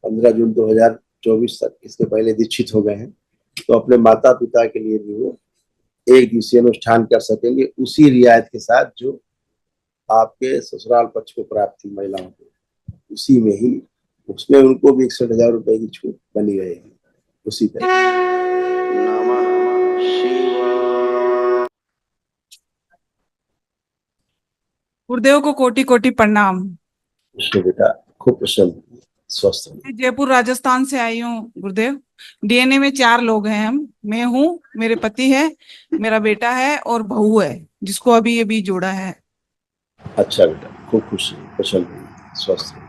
15 जून 2024 तक, इसके पहले दीक्षित हो गए हैं, तो अपने माता पिता के लिए भी वो एक दिवसीय अनुष्ठान कर सकेंगे, उसी रियायत के साथ जो आपके ससुराल पक्ष को प्राप्त थी महिलाओं को, उसी में ही, उसमें उनको भी 61,000 रुपए की छूट बनी रहेगी उसी तरह। गुरुदेव को कोटि कोटि प्रणाम। बेटा खूब प्रसन्न, स्वस्थ हो। जयपुर राजस्थान से आई हूँ गुरुदेव। डीएनए में 4 लोग हैं हम। मैं हूँ, मेरे पति है, मेरा बेटा है और बहू है, जिसको अभी ये बीज जोड़ा है। अच्छा बेटा, खूब खुश रहिए, प्रसन्न रहिए, स्वस्थ रहिए।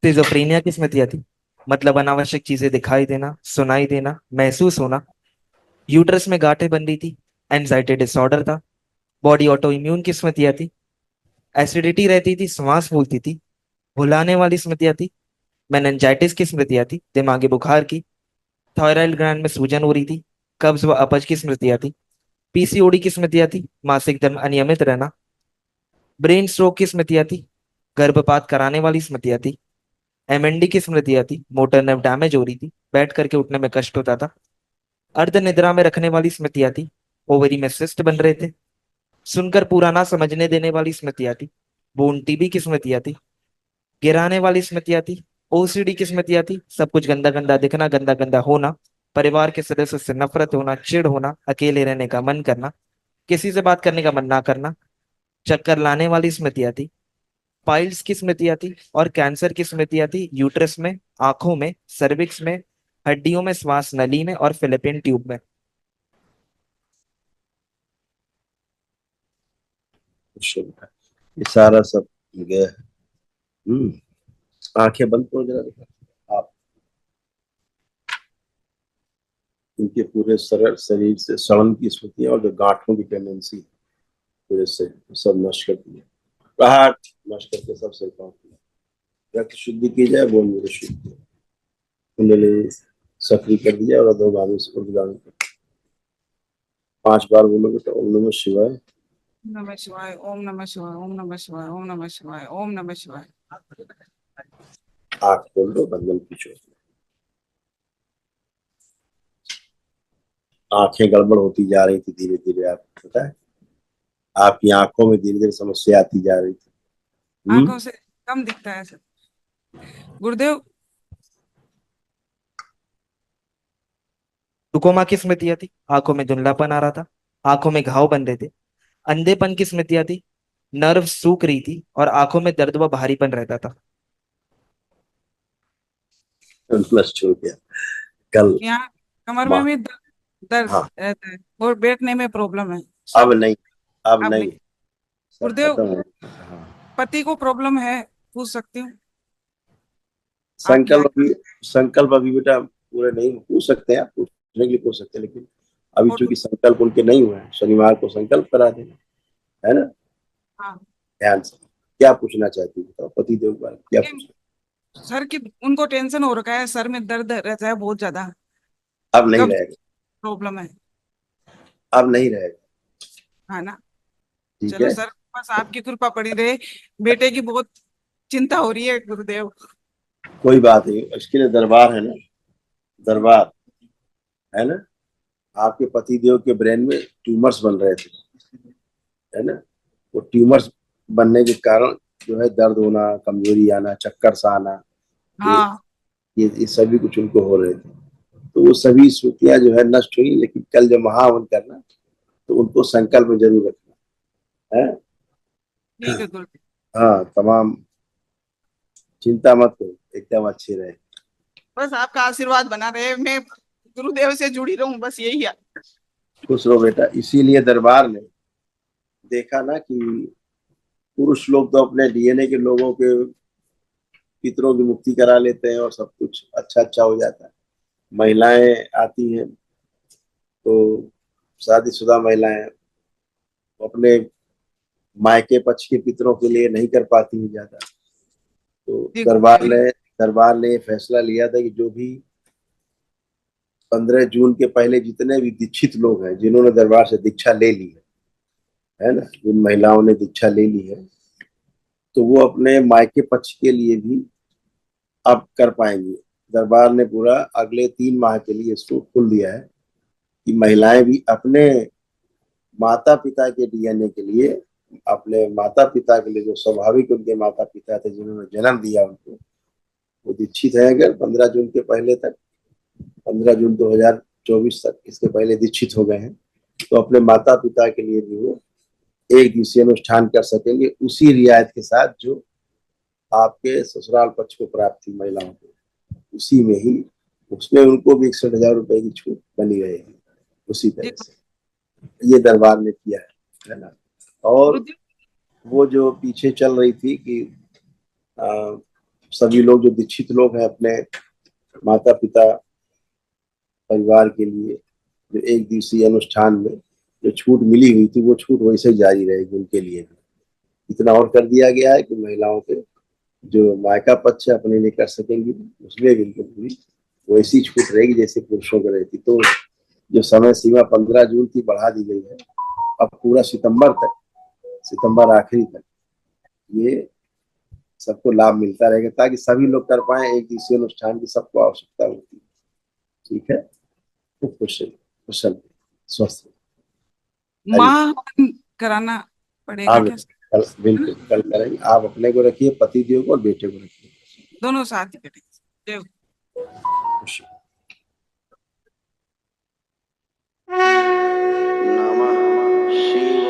स्किज़ोफ्रेनिया की स्मृति आती, मतलब अनावश्यक चीजें दिखाई देना, सुनाई देना, महसूस होना। यूट्रस में गांठें बन रही थी, एंजाइटी डिसऑर्डर था। बॉडी ऑटो इम्यून की स्मृति आती, एसिडिटी रहती थी, श्वास फूलती थी। भुलाने वाली स्मृति आती, मेनिंजाइटिस की स्मृति आती, दिमागी बुखार की। थायराइड ग्लैंड में सूजन हो रही थी, कब्ज व अपच की स्मृति आती। पीसीओडी की स्मृति आती, मासिक धर्म अनियमित रहना। ब्रेन स्ट्रोक की स्मृति आती, गर्भपात कराने वाली स्मृति आती। एमएनडी की स्मृति आती, मोटर नर्व डैमेज हो रही थी, बैठ करके उठने में कष्ट होता था। अर्ध निद्रा में रखने वाली स्मृति आती, ओवरी में सिस्ट बन रहे थे। सुनकर पूरा ना समझने देने वाली स्मृति आती, बोन टीबी की स्मृति आती। गिराने वाली स्मृति आती, ओसीडी की स्मृति आती, सब कुछ गंदा गंदा दिखना, गंदा गंदा होना, परिवार के सदस्यों से नफरत होना, चिढ़ होना, अकेले रहने का मन करना, किसी से बात करने का मन ना करना। चक्कर लाने वाली स्मृति आती, पाइल्स की स्मृति आती और कैंसर की स्मृति आती, यूट्रस में, आंखों में, सर्विक्स में, हड्डियों में, श्वास नली में और फिलिपिन ट्यूब में। ये सारा सब गया है। आंखें बंद करो जरा आप। इनके पूरे सरल शरीर से सड़न की स्मृति और जो गांठों की टेंडेंसी पूरे से सब नष्ट कर दिया, आहट नष्ट करके सब सही काम किया। रक्त शुद्धि की जाए, बोल मेरे शुद्ध किया, कुंडली सक्रिय कर दिया और अधोगामी से ऊर्ध्वगामी कर। 5 बार बोलोगे तो ओम नमः शिवाय, नमः शिवाय, ओम नमः शिवाय, ओम नमः शिवाय, ओम नमः शिवाय, ओम नमः शिवाय। आंख खोल दो, बंधन पीछे। आंखें गड़बड़ होती जा रही थी धीरे धीरे, आपको पता है, आपकी आंखों में धीरे धीरे समस्या आती जा रही थी। आंखों से कम दिखता है सर गुरुदेव। ग्लूकोमा की स्मृति आती, आंखों में धुंधलापन आ रहा था, आंखों में घाव बन रहे थे। अंधेपन की स्मृति आती, नर्व सूख रही थी और आंखों में दर्द व भारीपन रहता था। नष्ट हो गया कल। यहाँ कमर में भी दर्द हाँ, रहता है और बैठने में प्रॉब्लम है। अब नहीं, अब अब नहीं, नहीं सब गुरुदेव। खत्म हो। हाँ। पति को प्रॉब्लम है, पूछ सकती हूँ? आपकी संकल्प अभी बेटा पूरे नहीं पूछ सकते हैं, आप पूछने के लिए पूछ सकते हैं, लेकिन अभी फोटो। चूंकि संकल्प उनके नहीं हुए हैं, शनिवार को संकल्प करा देना, है ना। हाँ ध्यान से क्या पूछना चाहती है, तो पति देव बारे क्या पूछना। सर की उनको टेंशन हो रखा है, सर में दर्द रहता है बहुत ज्यादा। अब नहीं कब रहेगा, प्रॉब्लम है? अब नहीं रहेगा, है ना। ठीक चलो है। सर, बस आपकी कृपा पड़ी रहे। बेटे की बहुत चिंता हो रही है गुरुदेव। कोई बात नहीं, इसके लिए दरबार है ना, दरबार है ना। आपके पति देव के ब्रेन में ट्यूमर्स बन रहे थे, है ना। वो ट्यूमर्स बनने के कारण जो है दर्द होना, कमजोरी आना, चक्कर सा आना, ये हाँ ये सभी कुछ उनको हो रहे थे। तो वो सभी स्मृतियां जो है नष्ट हुई, लेकिन कल जब महाहवन करना तो उनको संकल्प में जरूर रखना है। ठीक है गुरुदेव। हाँ, तमाम चिंता मत करो, एकदम अच्छे रहे। बस आपका आशीर्वाद बना रहे, मैं गुरुदेव से जुड़ी रहूं, बस यही है। खुश रहो बेटा। इसीलिए दरबार ने देखा ना कि पुरुष लोग तो अपने डीएनए के लोगों के पितरों की मुक्ति करा लेते हैं और सब कुछ अच्छा अच्छा हो जाता है। महिलाएं आती हैं तो शादीशुदा महिलाएं अपने मायके पक्ष के पितरों के लिए नहीं कर पाती हैं ज्यादा। तो जी गुरुदेव। दरबार ने फैसला लिया था कि जो भी 15 जून के पहले जितने भी दीक्षित लोग हैं, जिन्होंने दरबार से दीक्षा ले ली है, है ना, जिन महिलाओं ने दीक्षा ले ली है, तो वो अपने मायके पक्ष के लिए भी अब कर पाएंगी। दरबार ने पूरा अगले 3 माह के लिए इसको खोल दिया है कि महिलाएं भी अपने माता पिता के डीएनए के लिए, अपने माता पिता के लिए, जो स्वाभाविक उनके माता पिता थे जिन्होंने जन्म दिया उनको, वो दीक्षित है अगर 15 जून के पहले तक, 15 जून 2024 तक, इसके पहले दीक्षित हो गए हैं, तो अपने माता पिता के लिए भी वो एक दिवसीय अनुष्ठान कर सकेंगे, उसी रियायत के साथ जो आपके ससुराल पक्ष को प्राप्त थी महिलाओं को, उसी में ही, उसमें उनको भी 61,000 रुपए की छूट बनी रहेगी उसी तरह से। ये दरबार ने किया है ना। और गुरुदेव, वो जो पीछे चल रही थी कि सभी लोग जो दीक्षित लोग हैं अपने माता पिता परिवार के लिए जो एक दिवसीय अनुष्ठान में जो छूट मिली हुई थी, वो छूट वैसे जारी रहेगी उनके लिए भी। इतना और कर दिया गया है कि महिलाओं के जो मायका पक्ष है अपने लिए कर सकेंगी, उसमें भी उनको पूरी वैसी छूट रहेगी जैसे पुरुषों को रहती। तो जो समय सीमा 15 जून की बढ़ा दी गई है, अब पूरा सितंबर तक, सितंबर आखिरी तक ये सबको लाभ मिलता रहेगा, ताकि सभी लोग कर पाए एक दिवसीय अनुष्ठान की सबको आवश्यकता होती है। ठीक है, खूब खुश रहिए, कुशल रहिए, स्वस्थ रहिए। माँ कराना पड़ेगा हाँ क्या? कल, है ना? बिल्कुल कल करेंगे। आप अपने को रखिए, पति देव को और बेटे को रखिए। दोनों साथ ही करेंगे। देव। खुश नमः शिवाय।